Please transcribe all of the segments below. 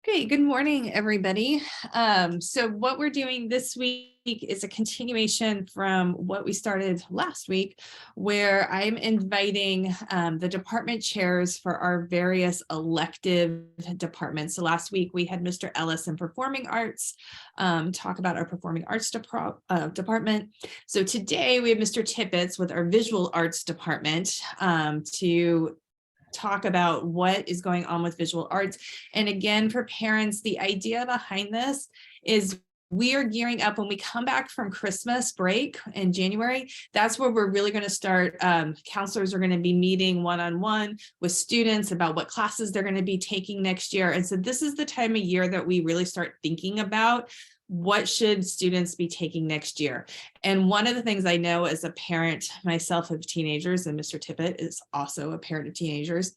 Great. Good morning, everybody. So what we're doing this week is a continuation from what we started last week, where I'm inviting the department chairs for our various elective departments. So last week we had Mr. Ellis in Performing Arts talk about our Performing Arts department. So today we have Mr. Tippetts with our Visual Arts department to talk about what is going on with visual arts. And again, for parents, the idea behind this is we are gearing up when we come back from Christmas break in January. That's where we're really going to start. Counselors are going to be meeting one-on-one with students about what classes they're going to be taking next year. And so this is the time of year that we really start thinking about what should students be taking next year. And one of the things I know as a parent myself of teenagers, and Mr. Tippett is also a parent of teenagers,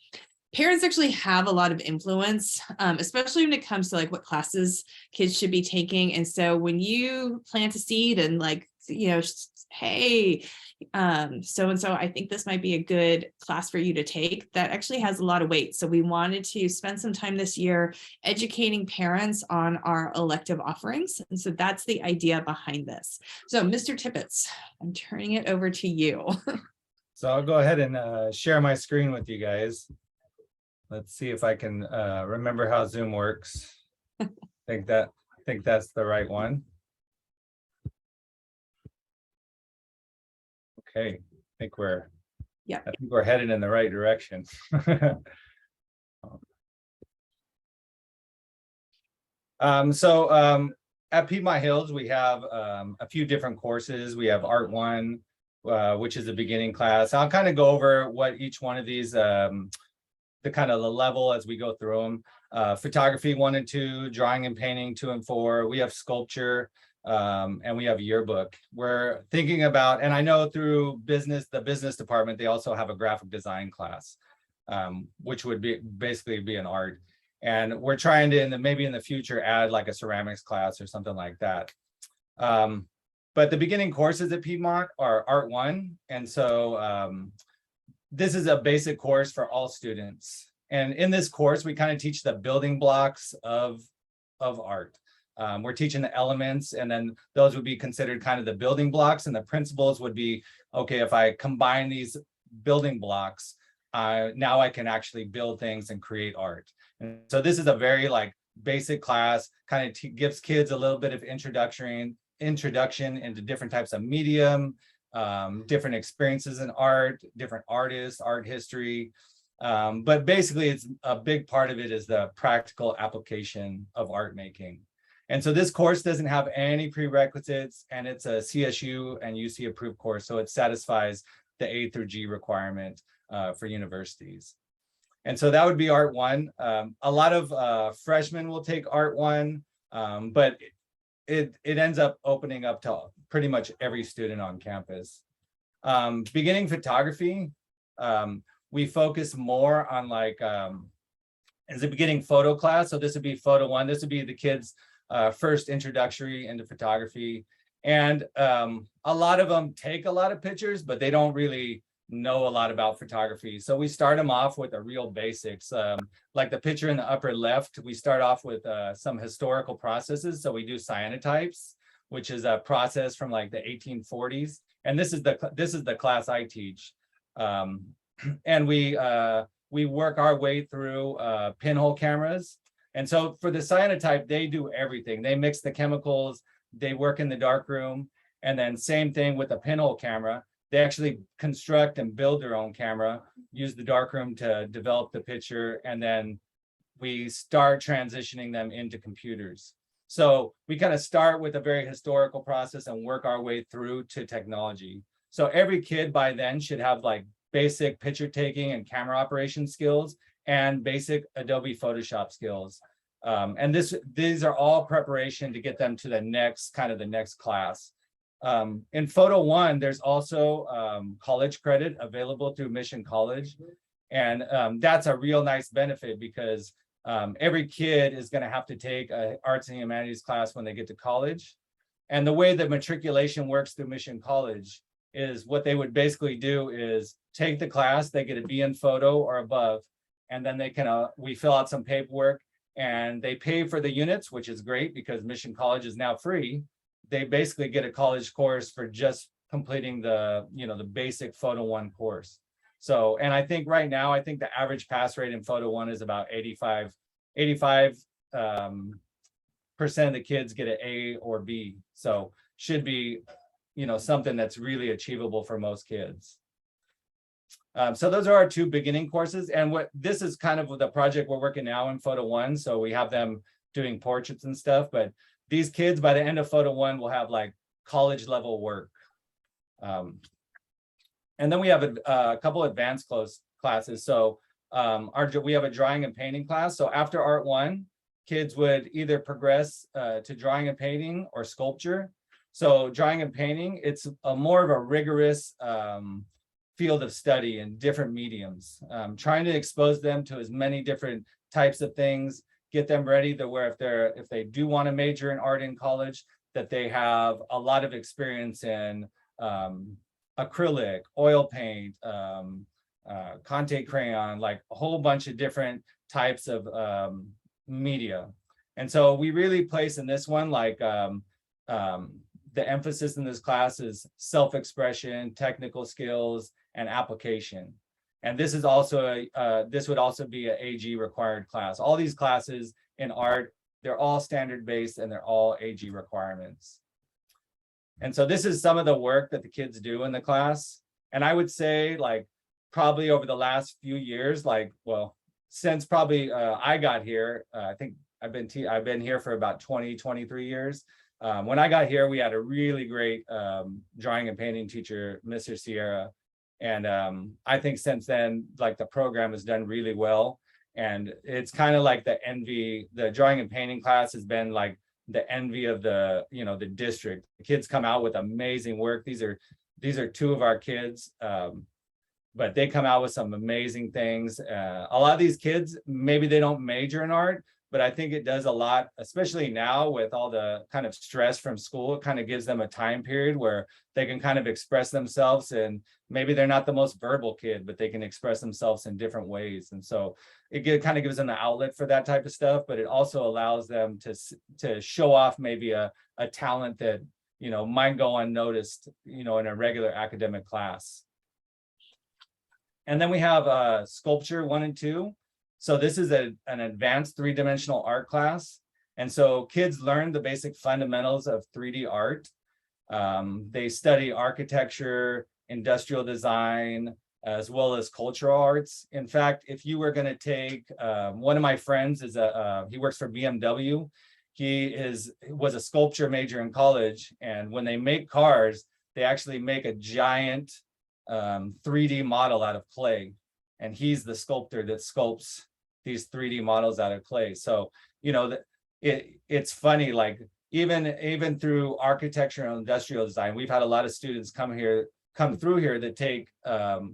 parents actually have a lot of influence, especially when it comes to like what classes kids should be taking. And so when you plant a seed and like, hey, so-and-so, I think this might be a good class for you to take, that actually has a lot of weight. So we wanted to spend some time this year educating parents on our elective offerings. And so that's the idea behind this. So Mr. Tippetts, I'm turning it over to you. So I'll go ahead and share my screen with you guys. Let's see if I can remember how Zoom works. I think that's the right one. Okay, I think we're headed in the right direction. At Piedmont Hills, we have a few different courses. We have Art 1, which is a beginning class. I'll kind of go over what each one of these, the level as we go through them. Photography 1 and 2, drawing and painting 2 and 4. We have sculpture, and we have yearbook. We're thinking about, and I know through the business department, they also have a graphic design class, which would basically be an art. And we're trying to, maybe in the future, add like a ceramics class or something like that. But the beginning courses at Piedmont are Art 1. And so this is a basic course for all students. And in this course, we kind of teach the building blocks of art. We're teaching the elements, and then those would be considered kind of the building blocks, and the principles would be, okay, if I combine these building blocks, now I can actually build things and create art. And so this is a very basic class, kind of gives kids a little bit of introduction into different types of medium, different experiences in art, different artists, art history. But basically, it's a big part of it is the practical application of art making. And so this course doesn't have any prerequisites, and it's a CSU and UC approved course. So it satisfies the A through G requirement for universities. And so that would be Art 1. A lot of freshmen will take Art 1, but it ends up opening up to pretty much every student on campus. Beginning photography, we focus more on as a beginning photo class. So this would be photo 1. This would be the kids' first introductory into photography. And a lot of them take a lot of pictures, but they don't really know a lot about photography. So we start them off with the real basics. Like the picture in the upper left, we start off with some historical processes. So we do cyanotypes, which is a process from like the 1840s. And this is the class I teach. And we work our way through pinhole cameras. And so for the cyanotype, they do everything. They mix the chemicals, they work in the dark room, and then same thing with the pinhole camera. They actually construct and build their own camera, use the darkroom to develop the picture, and then we start transitioning them into computers. So we kind of start with a very historical process and work our way through to technology. So every kid by then should have basic picture taking and camera operation skills and basic Adobe Photoshop skills. And these are all preparation to get them to the next class. In Photo 1, there's also college credit available through Mission College. And that's a real nice benefit because every kid is going to have to take an arts and humanities class when they get to college. And the way that matriculation works through Mission College is what they would basically do is take the class, they get a B in photo or above, and then they can, we fill out some paperwork, and they pay for the units, which is great because Mission College is now free. They basically get a college course for just completing the, the basic Photo 1 course. So, and I think right now, I think the average pass rate in Photo 1 is about 85% of the kids get an A or B. So should be, something that's really achievable for most kids. So those are our 2 beginning courses. And what this is kind of the project we're working now in Photo 1. So we have them doing portraits and stuff, but these kids by the end of Photo 1 will have like college level work. And then we have a couple advanced classes. So we have a drawing and painting class. So after Art 1, kids would either progress to drawing and painting or sculpture. So drawing and painting, it's more of a rigorous field of study in different mediums, trying to expose them to as many different types of things, get them ready to where if they do want to major in art in college, that they have a lot of experience in acrylic, oil paint, Conte crayon, like a whole bunch of different types of media. And so we really place in this one, like the emphasis in this class is self-expression, technical skills, and application. And this is also this would also be an AG required class. All these classes in art, they're all standard based and they're all AG requirements. And so this is some of the work that the kids do in the class. And I would say like probably over the last few years, like, well, since probably I got here, I think I've been here for about 23 years. When I got here, we had a really great drawing and painting teacher, Mr. Sierra. And I think since then, like the program has done really well. And it's kind of like the drawing and painting class has been like the envy of the district. The kids come out with amazing work. These are 2 of our kids, but they come out with some amazing things. A lot of these kids, maybe they don't major in art, but I think it does a lot, especially now with all the kind of stress from school. It kind of gives them a time period where they can kind of express themselves, and maybe they're not the most verbal kid, but they can express themselves in different ways. And so it kind of gives them the outlet for that type of stuff, but it also allows them to show off maybe a talent that, might go unnoticed, in a regular academic class. And then we have sculpture 1 and 2. So this is an advanced 3-dimensional art class. And so kids learn the basic fundamentals of 3D art. They study architecture, industrial design, as well as cultural arts. In fact, if you were going to take, one of my friends he works for BMW. He was a sculpture major in college. And when they make cars, they actually make a giant 3D model out of clay. And he's the sculptor that sculpts these 3D models out of clay. So, it's funny, like even through architecture and industrial design, we've had a lot of students come through here that take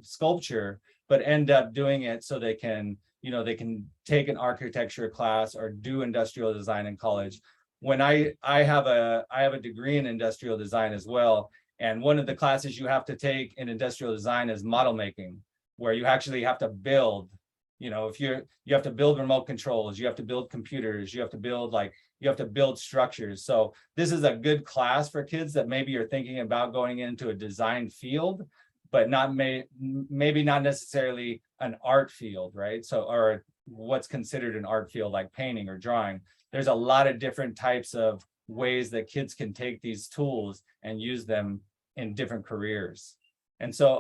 sculpture, but end up doing it so they can take an architecture class or do industrial design in college. When I have a degree in industrial design as well. And one of the classes you have to take in industrial design is model making, where you actually have to build, you have to build remote controls, you have to build computers, you have to build structures. So this is a good class for kids that maybe are thinking about going into a design field, but maybe not necessarily an art field, right? So, or what's considered an art field like painting or drawing. There's a lot of different types of ways that kids can take these tools and use them in different careers. And so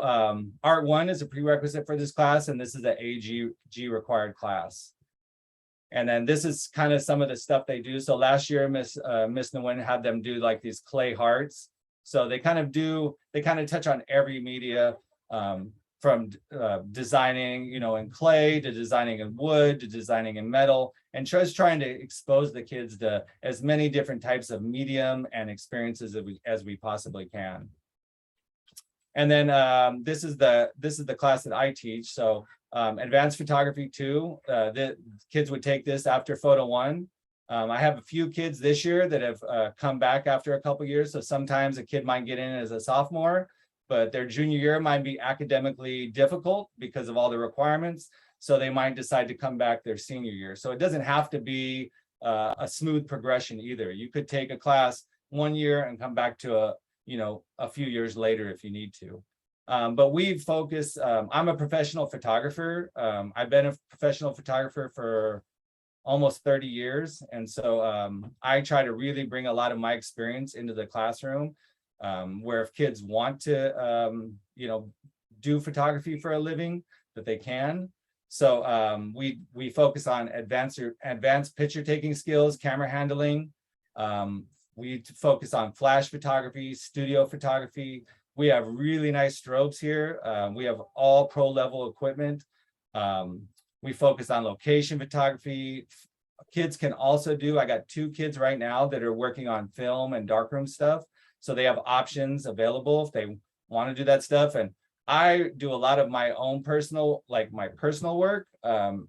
Art 1 is a prerequisite for this class, and this is an AG required class. And then this is kind of some of the stuff they do. So last year, Miss Nguyen had them do like these clay hearts. So they kind of touch on every media, from designing, in clay, to designing in wood, to designing in metal, and just trying to expose the kids to as many different types of medium and experiences as we possibly can. And then this is the class that I teach. So advanced photography 2, the kids would take this after Photo 1. I have a few kids this year that have come back after a couple years. So sometimes a kid might get in as a sophomore, but their junior year might be academically difficult because of all the requirements. So they might decide to come back their senior year. So it doesn't have to be a smooth progression either. You could take a class 1 year and come back to a few years later if you need to. But we focus, I'm a professional photographer. I've been a professional photographer for almost 30 years. And so I try to really bring a lot of my experience into the classroom, where if kids want to, do photography for a living, that they can. So we focus on advanced picture taking skills, camera handling. We focus on flash photography, studio photography. We have really nice strobes here. We have all pro level equipment. We focus on location photography. Kids can also do, I got 2 kids right now that are working on film and darkroom stuff. So they have options available if they want to do that stuff. And I do a lot of my own personal work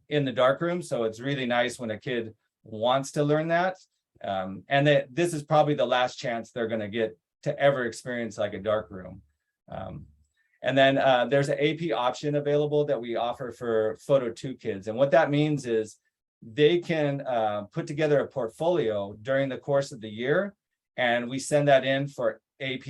in the darkroom. So it's really nice when a kid wants to learn that. And that this is probably the last chance they're going to get to ever experience like a darkroom. And then there's an AP option available that we offer for Photo 2 kids. And what that means is they can put together a portfolio during the course of the year, and we send that in for AP,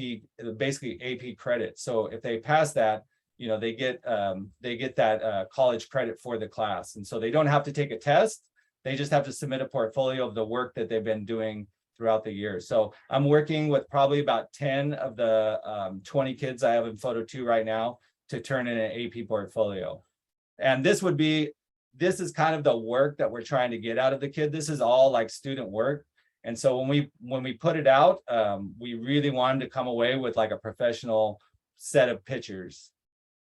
basically AP credit. So if they pass that, they get that college credit for the class. And so they don't have to take a test. They just have to submit a portfolio of the work that they've been doing throughout the year. So I'm working with probably about 10 of the 20 kids I have in Photo 2 right now to turn in an AP portfolio. And this is kind of the work that we're trying to get out of the kid. This is all like student work. And so when we put it out, we really wanted to come away with like a professional set of pictures.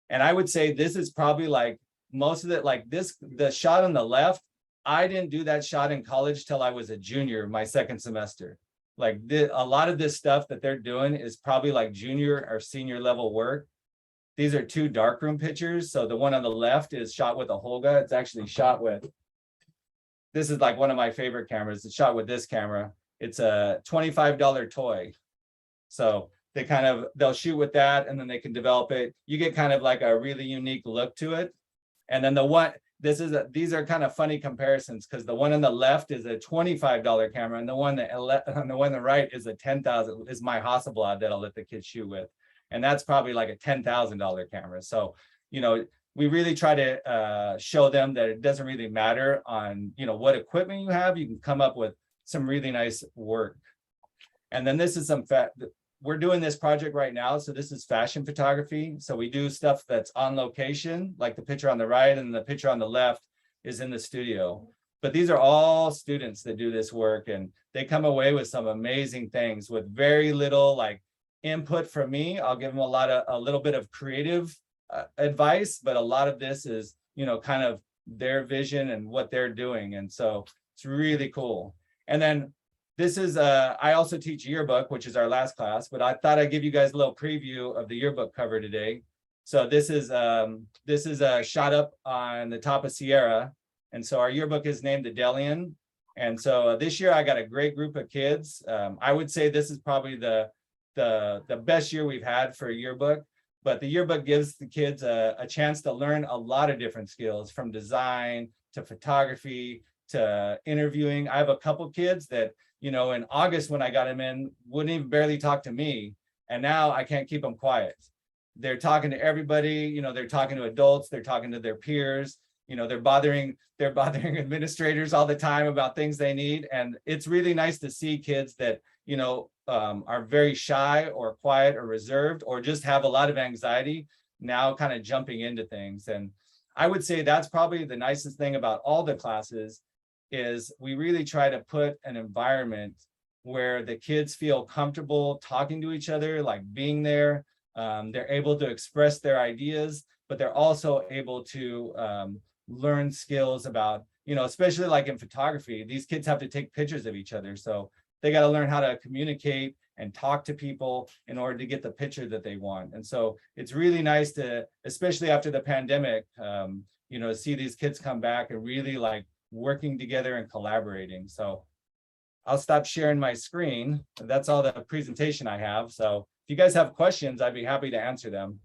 And I would say this is probably like most of it, like the shot on the left, I didn't do that shot in college till I was a junior, my second semester. Like a lot of this stuff that they're doing is probably like junior or senior level work. These are 2 darkroom pictures. So the one on the left is shot with a Holga. It's actually shot with, this is like one of my favorite cameras. It's shot with this camera. It's a $25 toy. So they'll shoot with that and then they can develop it. You get kind of like a really unique look to it. And then these are kind of funny comparisons because the one on the left is a $25 camera and the one on the right is a $10,000, is my Hasselblad that I'll let the kids shoot with. And that's probably like a $10,000 camera. So, we really try to show them that it doesn't really matter on, what equipment you have. You can come up with some really nice work. And then this is we're doing this project right now. So this is fashion photography. So we do stuff that's on location, like the picture on the right and the picture on the left is in the studio. But these are all students that do this work and they come away with some amazing things with very little like input from me. I'll give them a little bit of creative advice, but a lot of this is, kind of their vision and what they're doing. And so it's really cool. And then this is, I also teach yearbook, which is our last class, but I thought I'd give you guys a little preview of the yearbook cover today. So this is a shot up on the top of Sierra. And so our yearbook is named the Delian. And so this year I got a great group of kids. I would say this is probably the best year we've had for a yearbook, but the yearbook gives the kids a chance to learn a lot of different skills from design to photography to interviewing. I have a couple kids that, in August when I got them in, wouldn't even barely talk to me. And now I can't keep them quiet. They're talking to everybody, they're talking to adults, they're talking to their peers, they're bothering administrators all the time about things they need. And it's really nice to see kids that, are very shy or quiet or reserved or just have a lot of anxiety now kind of jumping into things. And I would say that's probably the nicest thing about all the classes is we really try to put an environment where the kids feel comfortable talking to each other, like being there. They're able to express their ideas, but they're also able to learn skills about, especially like in photography, these kids have to take pictures of each other. So they got to learn how to communicate and talk to people in order to get the picture that they want. And so it's really nice to, especially after the pandemic, see these kids come back and really like working together and collaborating. So I'll stop sharing my screen. That's all the presentation I have. So if you guys have questions, I'd be happy to answer them.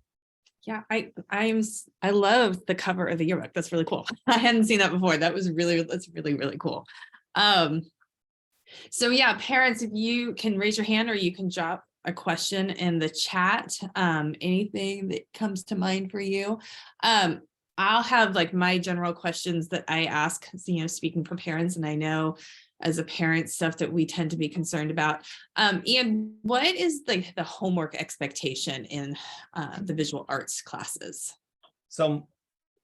Yeah, I love the cover of the yearbook. That's really cool. I hadn't seen that before. That's really, really cool. Um, so yeah, parents, if you can raise your hand or you can drop a question in the chat, anything that comes to mind for you. I'll have like my general questions that I ask, speaking for parents, and I know as a parent stuff that we tend to be concerned about. Ian, what is like the homework expectation in the visual arts classes? So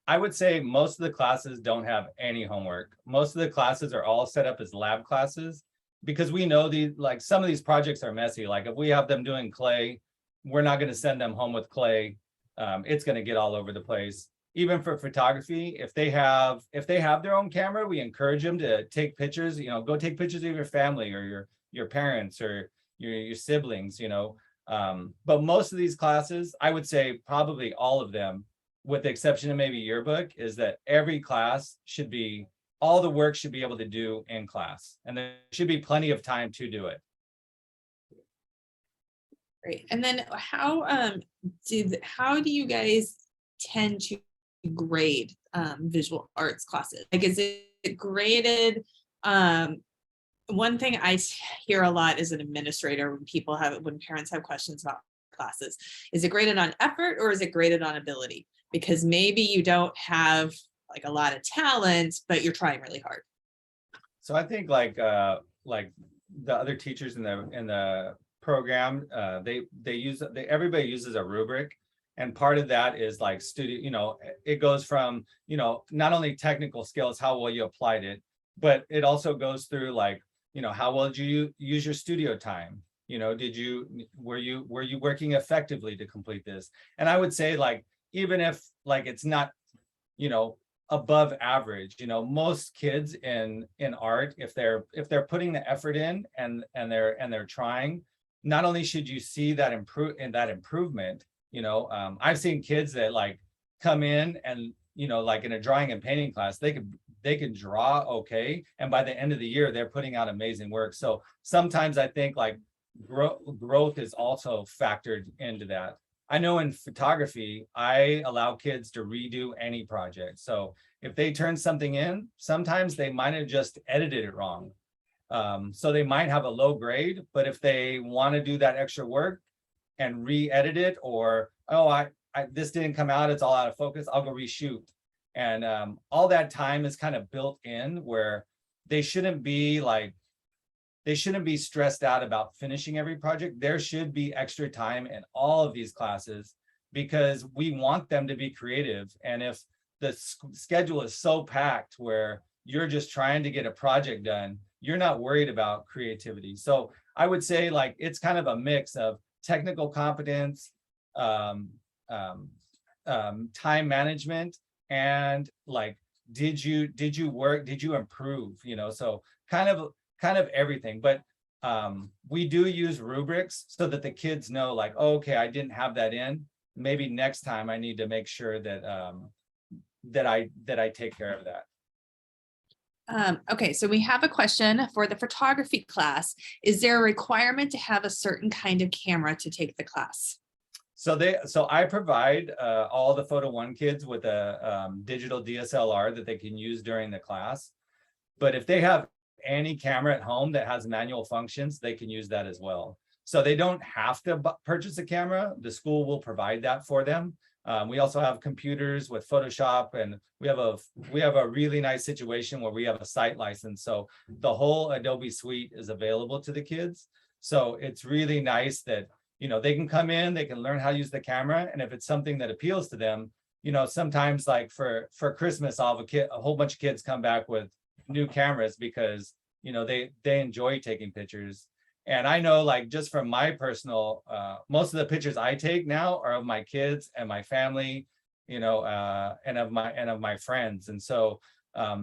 I would say most of the classes don't have any homework. Most of the classes are all set up as lab classes because we know like some of these projects are messy. Like if we have them doing clay, we're not going to send them home with clay. It's going to get all over the place. Even for photography, if they have their own camera, we encourage them to take pictures. Go take pictures of your family or your parents or your siblings. But most of these classes, I would say probably all of them, with the exception of maybe yearbook, is that every class all the work should be able to do in class, and there should be plenty of time to do it. Great. And then how do you guys tend to grade visual arts classes? Like, is it graded? One thing I hear a lot as an administrator when parents have questions about classes, is it graded on effort or is it graded on ability? Because maybe you don't have like a lot of talent, but you're trying really hard. So I think like the other teachers in the program, everybody uses a rubric, and part of that is like it goes from not only technical skills, how well you applied it, but it also goes through like how well did you use your studio time. Were you working effectively to complete this? And I would say like, even if like it's not above average, most kids in art, if they're putting the effort in and they're trying, not only should you see that improvement. I've seen kids that like come in and like in a drawing and painting class, they can draw okay, and by the end of the year they're putting out amazing work. So sometimes I think like growth is also factored into that. I know in photography, I allow kids to redo any project. So if they turn something in, sometimes they might have just edited it wrong. So they might have a low grade, but if they want to do that extra work and re-edit it, or, oh, this didn't come out, it's all out of focus, I'll go reshoot. And all that time is kind of built in where they shouldn't be stressed out about finishing every project. There should be extra time in all of these classes because we want them to be creative. And if the schedule is so packed where you're just trying to get a project done, you're not worried about creativity. So I would say like it's kind of a mix of technical competence, time management, and like did you improve, so kind of everything. But we do use rubrics so that the kids know like, oh, okay, I didn't have that in, maybe next time I need to make sure that I take care of that. Okay, so we have a question for the photography class. Is there a requirement to have a certain kind of camera to take the class? So I provide all the Photo One kids with a digital DSLR that they can use during the class. But if they have any camera at home that has manual functions, they can use that as well. So they don't have to purchase a camera. The school will provide that for them. We also have computers with Photoshop, and we have a really nice situation where we have a site license. So the whole Adobe suite is available to the kids. So it's really nice that they can come in, they can learn how to use the camera, and if it's something that appeals to them, sometimes like for Christmas, I'll have a whole bunch of kids come back with new cameras because they enjoy taking pictures. And I know like just from my personal, most of the pictures I take now are of my kids and my family, and of my friends. And so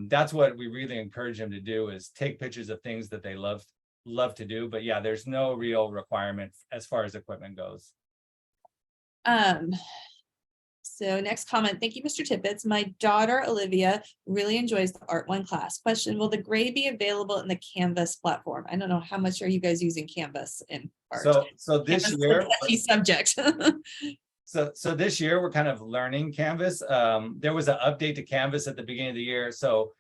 that's what we really encourage them to do, is take pictures of things that they love to do. But yeah, there's no real requirement as far as equipment goes. So next comment, thank you, Mr. Tippetts. My daughter, Olivia, really enjoys the Art One class. Question, will the grade be available in the Canvas platform? I don't know, how much are you guys using Canvas in art? So this year, subject. So this year we're kind of learning Canvas. There was an update to Canvas at the beginning of the year. So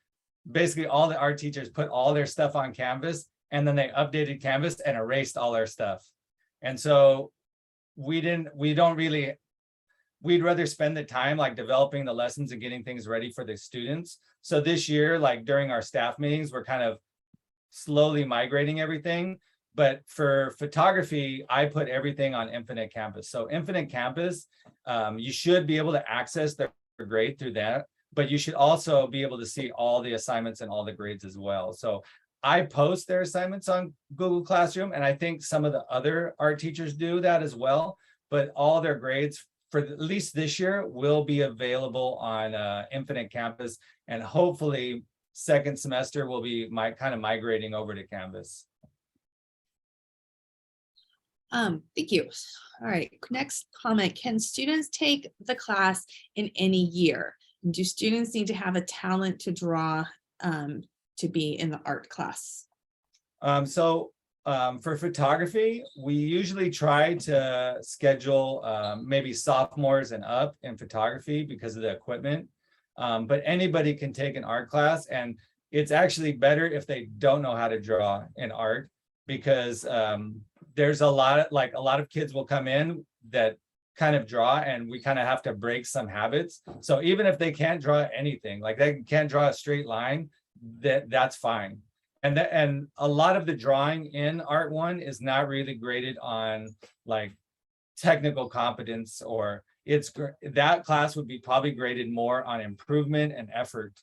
basically all the art teachers put all their stuff on Canvas, and then they updated Canvas and erased all our stuff. And so we'd rather spend the time like developing the lessons and getting things ready for the students. So this year, like during our staff meetings, we're kind of slowly migrating everything. But for photography, I put everything on Infinite Campus. So Infinite Campus, you should be able to access their grade through that, but you should also be able to see all the assignments and all the grades as well. So I post their assignments on Google Classroom, and I think some of the other art teachers do that as well, but all their grades for at least this year will be available on Infinite Campus, and hopefully second semester will be kind of migrating over to Canvas. Thank you. All right, next comment. Can students take the class in any year? Do students need to have a talent to draw to be in the art class? For photography, we usually try to schedule maybe sophomores and up in photography because of the equipment. But anybody can take an art class, and it's actually better if they don't know how to draw in art, because there's a lot of kids will come in that kind of draw, and we kind of have to break some habits. So even if they can't draw anything, like they can't draw a straight line, that's fine. And a lot of the drawing in Art 1 is not really graded on like technical competence, or that class would be probably graded more on improvement and effort.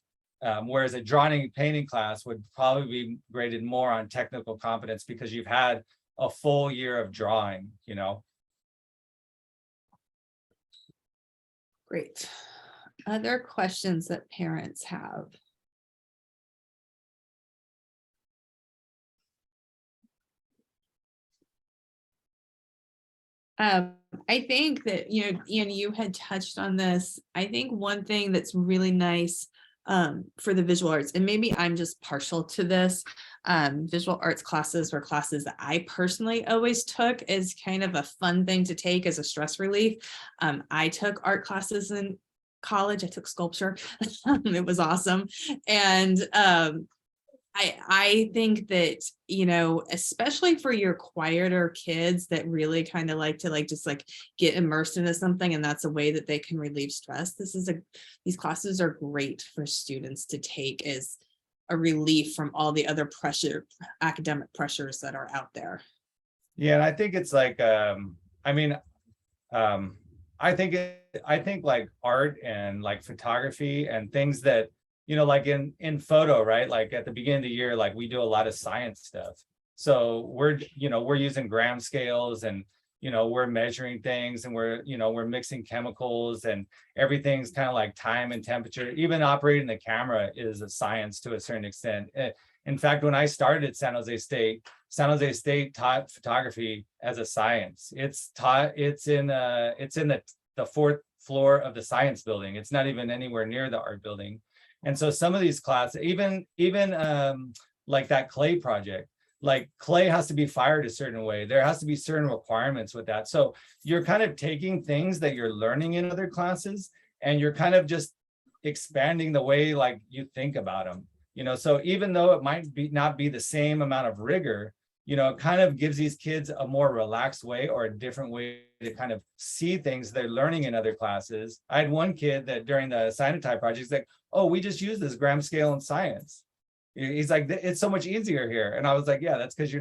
Whereas a drawing and painting class would probably be graded more on technical competence because you've had a full year of drawing, you know. Great. Other questions that parents have? I think that, you know, Ian, you had touched on this. I think one thing that's really nice for the visual arts, and maybe I'm just partial to this, visual arts classes were classes that I personally always took as kind of a fun thing to take as a stress relief. I took art classes in college. I took sculpture. It was awesome. And I think that, you know, especially for your quieter kids that really kind of like to just get immersed into something, and that's a way that they can relieve stress. These classes are great for students to take as a relief from all the other academic pressures that are out there. Yeah, and I think it's like, I think like art and like photography and things that, you know, like in photo, right? Like at the beginning of the year, like we do a lot of science stuff. So we're using gram scales, and, you know, we're measuring things, and we're mixing chemicals, and everything's kind of like time and temperature. Even operating the camera is a science to a certain extent. In fact, when I started at San Jose State taught photography as a science. It's in the fourth floor of the science building. It's not even anywhere near the art building. And so some of these classes, even like that clay project, like clay has to be fired a certain way. There has to be certain requirements with that. So you're kind of taking things that you're learning in other classes, and you're kind of just expanding the way like you think about them. You know, so even though it might not be the same amount of rigor, you know, it kind of gives these kids a more relaxed way, or a different way to kind of see things they're learning in other classes. I had one kid that during the Cyanotype project, he's like, oh, we just use this gram scale in science. He's like, it's so much easier here. And I was like, yeah, that's because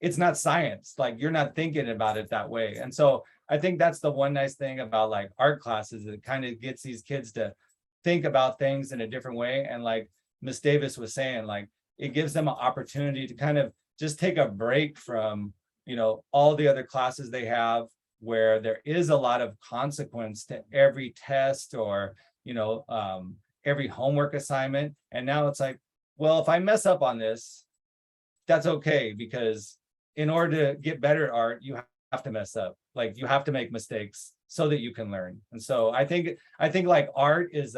it's not science. Like you're not thinking about it that way. And so I think that's the one nice thing about like art classes. It kind of gets these kids to think about things in a different way. And like Miss Davis was saying, like it gives them an opportunity to kind of just take a break from, you know, all the other classes they have, where there is a lot of consequence to every test, or, you know, every homework assignment. And now it's like, well, if I mess up on this, that's okay, because in order to get better at art, you have to mess up. Like you have to make mistakes so that you can learn. And so I think like art is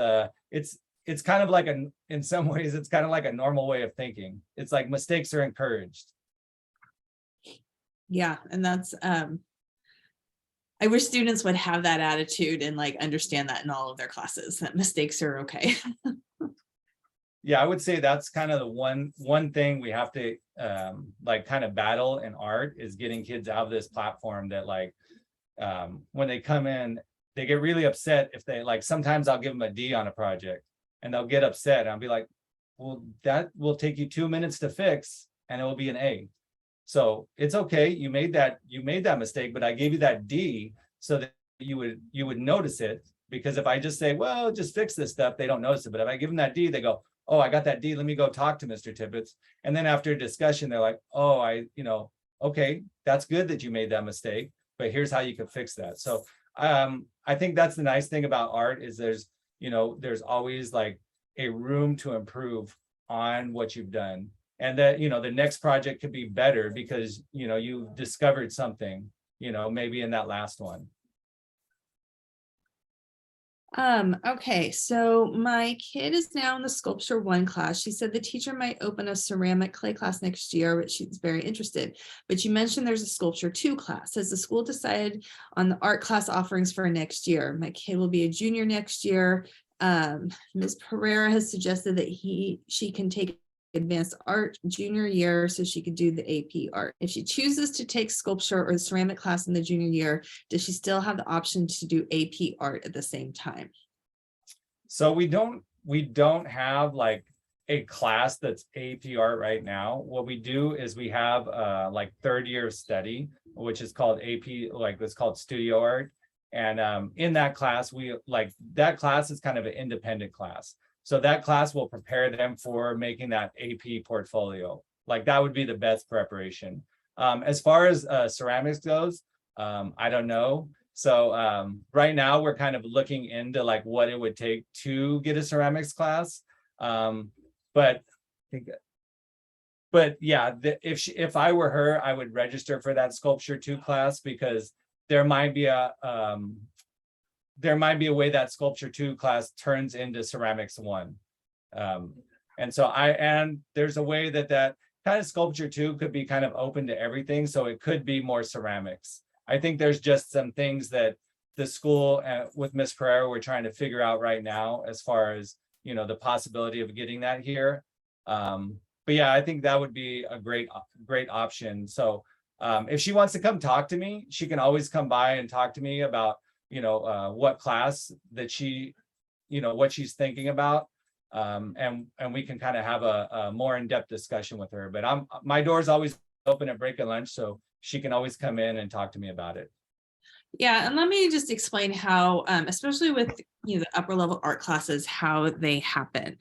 it's kind of like in some ways, it's kind of like a normal way of thinking. It's like mistakes are encouraged. Yeah, and that's I wish students would have that attitude and like understand that in all of their classes, that mistakes are okay. Yeah, I would say that's kind of the one thing we have to like kind of battle in art is getting kids out of this platform that like when they come in, they get really upset if they like, sometimes I'll give them a D on a project and they'll get upset. And I'll be like, well, that will take you 2 minutes to fix and it will be an A. So it's okay. You made that mistake, but I gave you that D so that you would notice it. Because if I just say, well, just fix this stuff, they don't notice it. But if I give them that D, they go, oh, I got that D. Let me go talk to Mr. Tippetts. And then after a discussion, they're like, oh, okay, that's good that you made that mistake, but here's how you can fix that. So I think that's the nice thing about art is there's always like a room to improve on what you've done. And that, the next project could be better because, you discovered something, maybe in that last one. Okay, so my kid is now in the sculpture 1 class. She said the teacher might open a ceramic clay class next year, but she's very interested. But you mentioned there's a sculpture 2 class. Has the school decided on the art class offerings for next year? My kid will be a junior next year. Ms. Pereira has suggested that she can take advanced art junior year so she could do the AP art. If she chooses to take sculpture or the ceramic class in the junior year, does she still have the option to do AP art at the same time? So we don't have like a class that's AP art right now. What we do is we have like 3rd year of study, which is called AP, like it's called studio art. And in that class, that class is kind of an independent class. So that class will prepare them for making that AP portfolio. Like that would be the best preparation. As far as ceramics goes, I don't know. So right now we're kind of looking into like what it would take to get a ceramics class. But yeah, if I were her, I would register for that sculpture 2 class because there might be a way that sculpture 2 class turns into ceramics 1. And there's a way that kind of sculpture 2 could be kind of open to everything. So it could be more ceramics. I think there's just some things that the school with Miss Pereira, we're trying to figure out right now as far as, the possibility of getting that here. But yeah, I think that would be a great option. So if she wants to come talk to me, she can always come by and talk to me about, what class that what she's thinking about. And we can kind of have a more in-depth discussion with her. But my door's always open at break and lunch, so she can always come in and talk to me about it. Yeah, and let me just explain how, especially with the upper level art classes, how they happen.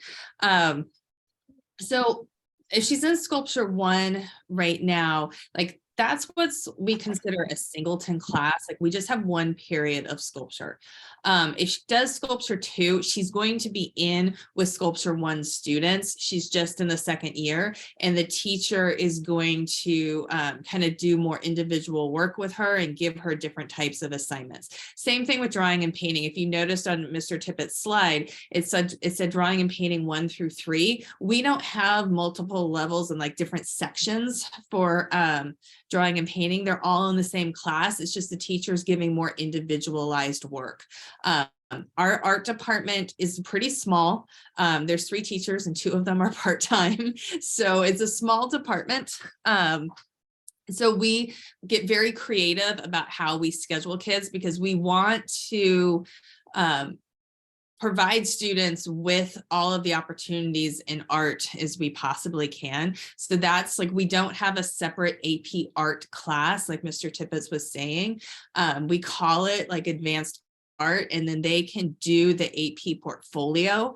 So if she's in sculpture 1 right now, like that's we consider a singleton class. Like we just have 1 period of sculpture. If she does sculpture 2, she's going to be in with sculpture 1 students. She's just in the 2nd year, and the teacher is going to kind of do more individual work with her and give her different types of assignments. Same thing with drawing and painting. If you noticed on Mr. Tippetts' slide, it said drawing and painting 1 through 3. We don't have multiple levels and like different sections for drawing and painting. They're all in the same class. It's just the teachers giving more individualized work. Our art department is pretty small. There's 3 teachers and 2 of them are part-time. So it's a small department. So we get very creative about how we schedule kids because we want to provide students with all of the opportunities in art as we possibly can. So that's like, we don't have a separate AP art class, like Mr. Tippetts was saying. We call it like advanced art, and then they can do the AP portfolio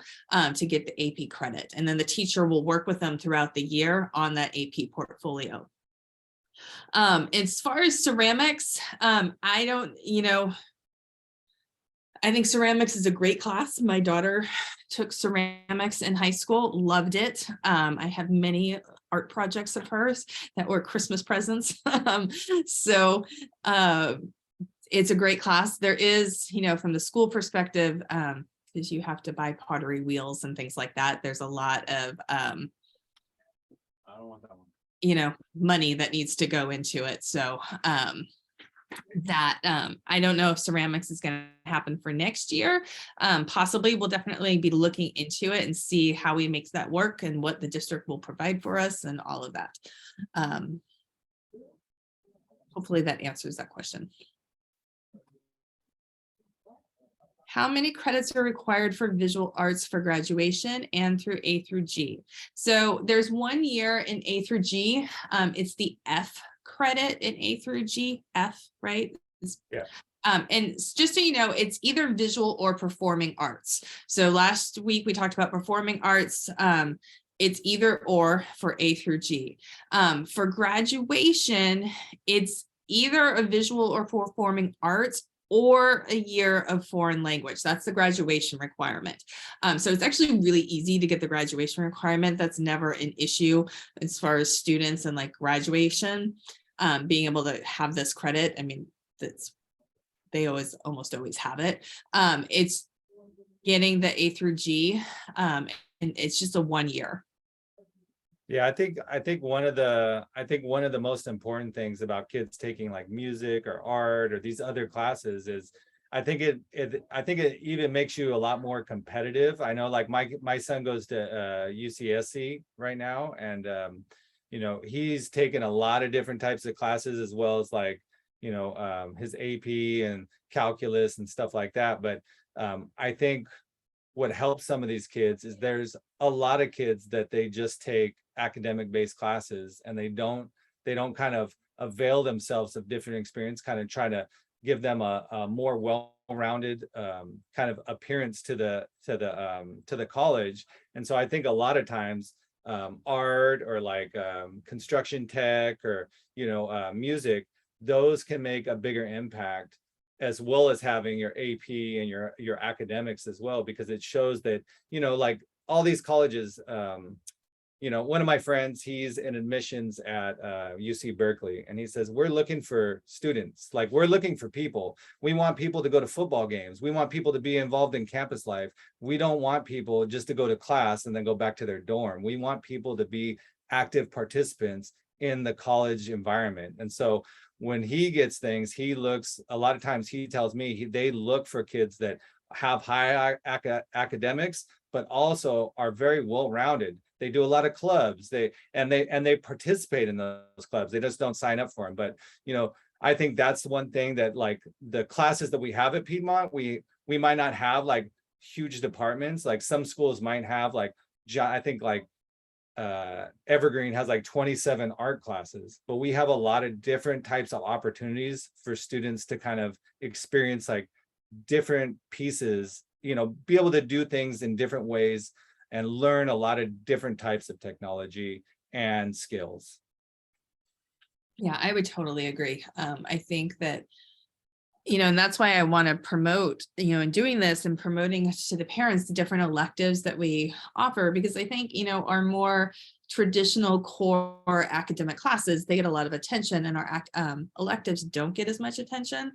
to get the AP credit. And then the teacher will work with them throughout the year on that AP portfolio. As far as ceramics, I think ceramics is a great class. My daughter took ceramics in high school, loved it. I have many art projects of hers that were Christmas presents. So it's a great class. There is, from the school perspective, because you have to buy pottery wheels and things like that. There's a lot of, I don't want that one. Money that needs to go into it. So that I don't know if ceramics is going to happen for next year. Possibly we'll definitely be looking into it and see how we make that work and what the district will provide for us and all of that. Hopefully that answers that question. How many credits are required for visual arts for graduation and through A through G? So there's 1 year in A through G. It's the F credit in A through G, F, right? Yeah. And just so you know, it's either visual or performing arts. So last week we talked about performing arts. It's either or for A through G. For graduation, it's either a visual or performing arts or a year of foreign language. That's the graduation requirement. So it's actually really easy to get the graduation requirement. That's never an issue as far as students and like graduation, being able to have this credit. I mean, they almost always have it. It's getting the A through G, and it's just a 1 year. Yeah, I think one of the most important things about kids taking like music or art or these other classes is I think it even makes you a lot more competitive. I know like my son goes to UCSC right now, and you know, he's taken a lot of different types of classes as well as like, you know, his AP and calculus and stuff like that. But I think what helps some of these kids is there's a lot of kids that they just take academic based classes and they don't kind of avail themselves of different experience, kind of try to give them a more well-rounded kind of appearance to the college. And so I think a lot of times art or like construction tech or, you know, music, those can make a bigger impact, as well as having your AP and your academics as well, because it shows that, you know, like all these colleges, you know, one of my friends, he's in admissions at UC Berkeley, and he says, we're looking for students, like we're looking for people. We want people to go to football games. We want people to be involved in campus life. We don't want people just to go to class and then go back to their dorm. We want people to be active participants in the college environment. And so when he gets things, he looks, a lot of times he tells me they look for kids that have high academics, but also are very well-rounded. They do a lot of clubs. They participate in those clubs. They just don't sign up for them. But, you know, I think that's one thing that like the classes that we have at Piedmont, we might not have like huge departments. Like some schools might have like, I think like Evergreen has like 27 art classes, but we have a lot of different types of opportunities for students to kind of experience like different pieces, you know, be able to do things in different ways and learn a lot of different types of technology and skills. Yeah, I would totally agree. I think that, you know, and that's why I want to promote, you know, in doing this and promoting to the parents the different electives that we offer, because I think, you know, our more traditional core academic classes, they get a lot of attention, and our electives don't get as much attention,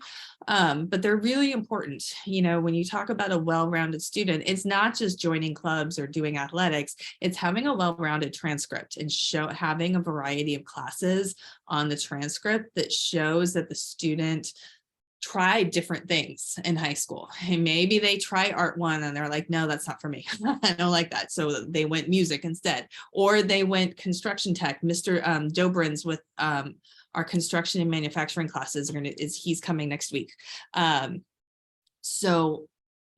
but they're really important. You know, when you talk about a well-rounded student, it's not just joining clubs or doing athletics, it's having a well-rounded transcript and having a variety of classes on the transcript that shows that the student tried different things in high school. And maybe they try art one and they're like, no, that's not for me. I don't like that. So they went music instead, or they went construction tech. Mr. Dobrins with our construction and manufacturing classes he's coming next week. So,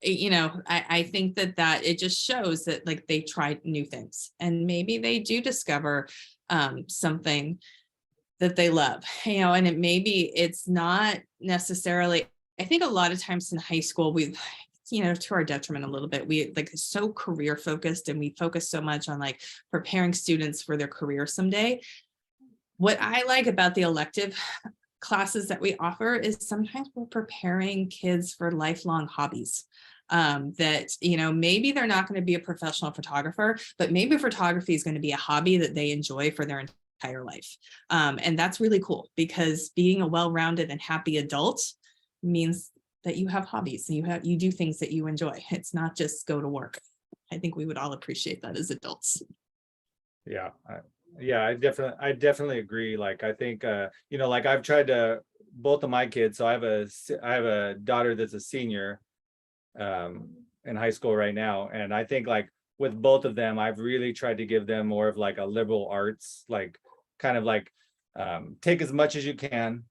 you know, I think that it just shows that like they tried new things, and maybe they do discover something that they love, you know, and it's not necessarily, I think a lot of times in high school, we, you know, to our detriment a little bit, we like so career focused, and we focus so much on like preparing students for their career someday. What I like about the elective classes that we offer is sometimes we're preparing kids for lifelong hobbies. That, you know, maybe they're not going to be a professional photographer, but maybe photography is going to be a hobby that they enjoy for their entire life. And that's really cool, because being a well-rounded and happy adult means that you have hobbies and you do things that you enjoy. It's not just go to work. I think we would all appreciate that as adults. Yeah, I definitely agree. Like I think you know, like I've tried to both of my kids. So I have a daughter that's a senior in high school right now. And I think like with both of them, I've really tried to give them more of like a liberal arts, like kind of like take as much as you can,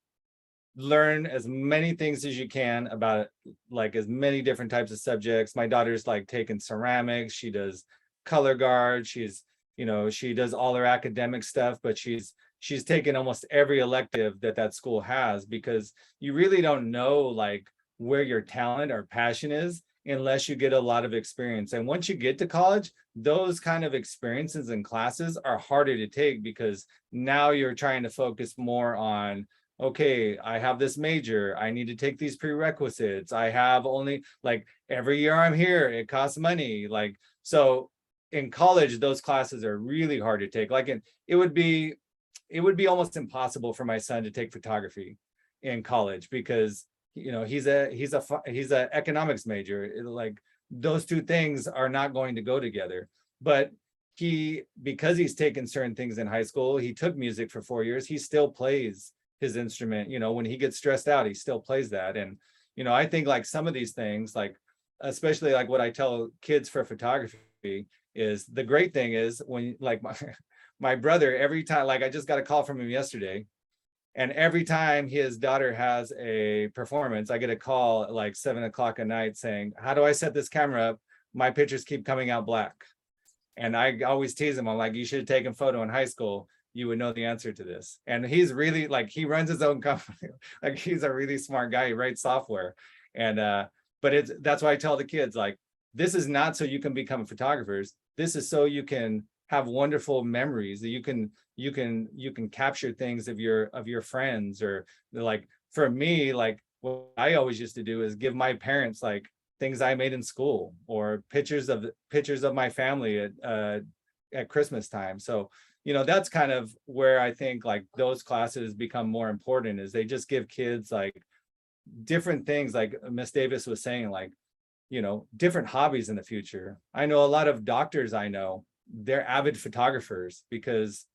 learn as many things as you can about like as many different types of subjects. My daughter's like taking ceramics, she does color guard, she does all her academic stuff, but she's taken almost every elective that school has, because you really don't know like where your talent or passion is unless you get a lot of experience. And once you get to college, those kind of experiences and classes are harder to take, because now you're trying to focus more on, okay, I have this major, I need to take these prerequisites, I have only like every year I'm here, it costs money. Like, so in college, those classes are really hard to take. Like it would be almost impossible for my son to take photography in college, because he's a economics major. Like those two things are not going to go together. But because he's taken certain things in high school, he took music for 4 years, he still plays his instrument. When he gets stressed out, he still plays that. And I think like some of these things, like especially like what I tell kids for photography, is the great thing is when like my brother, every time, like I just got a call from him yesterday, and every time his daughter has a performance, I get a call at like 7 o'clock at night saying, how do I set this camera up? My pictures keep coming out black. And I always tease him, I'm like, you should have taken photo in high school, you would know the answer to this. And he's really like, he runs his own company. Like he's a really smart guy, he writes software. And but that's why I tell the kids, like, this is not so you can become photographers. This is so you can have wonderful memories, that you can capture things of your friends. Or like for me, like what I always used to do is give my parents like things I made in school, or pictures of my family at Christmas time. So that's kind of where I think like those classes become more important, is they just give kids like different things, like Miss Davis was saying, like different hobbies in the future. I know a lot of doctors, they're avid photographers, because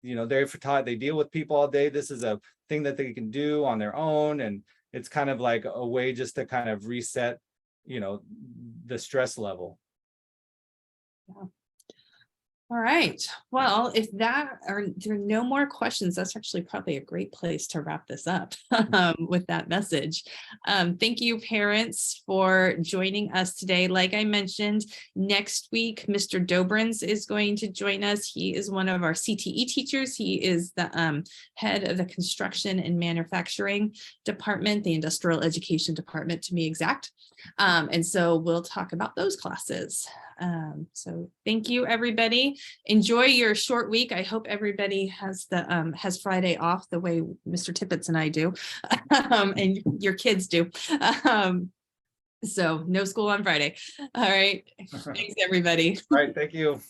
they deal with people all day. This is a thing that they can do on their own, and it's kind of like a way just to kind of reset the stress level. Yeah. All right. Well, if there are no more questions, that's actually probably a great place to wrap this up with that message. Thank you, parents, for joining us today. Like I mentioned, next week, Mr. Dobrins is going to join us. He is one of our CTE teachers. He is the head of the construction and manufacturing department, the industrial education department, to be exact. And so we'll talk about those classes. So thank you, everybody. Enjoy your short week. I hope everybody has Friday off the way Mr. Tippetts and I do, and your kids do. So no school on Friday. All right. Thanks, everybody. All right. Thank you.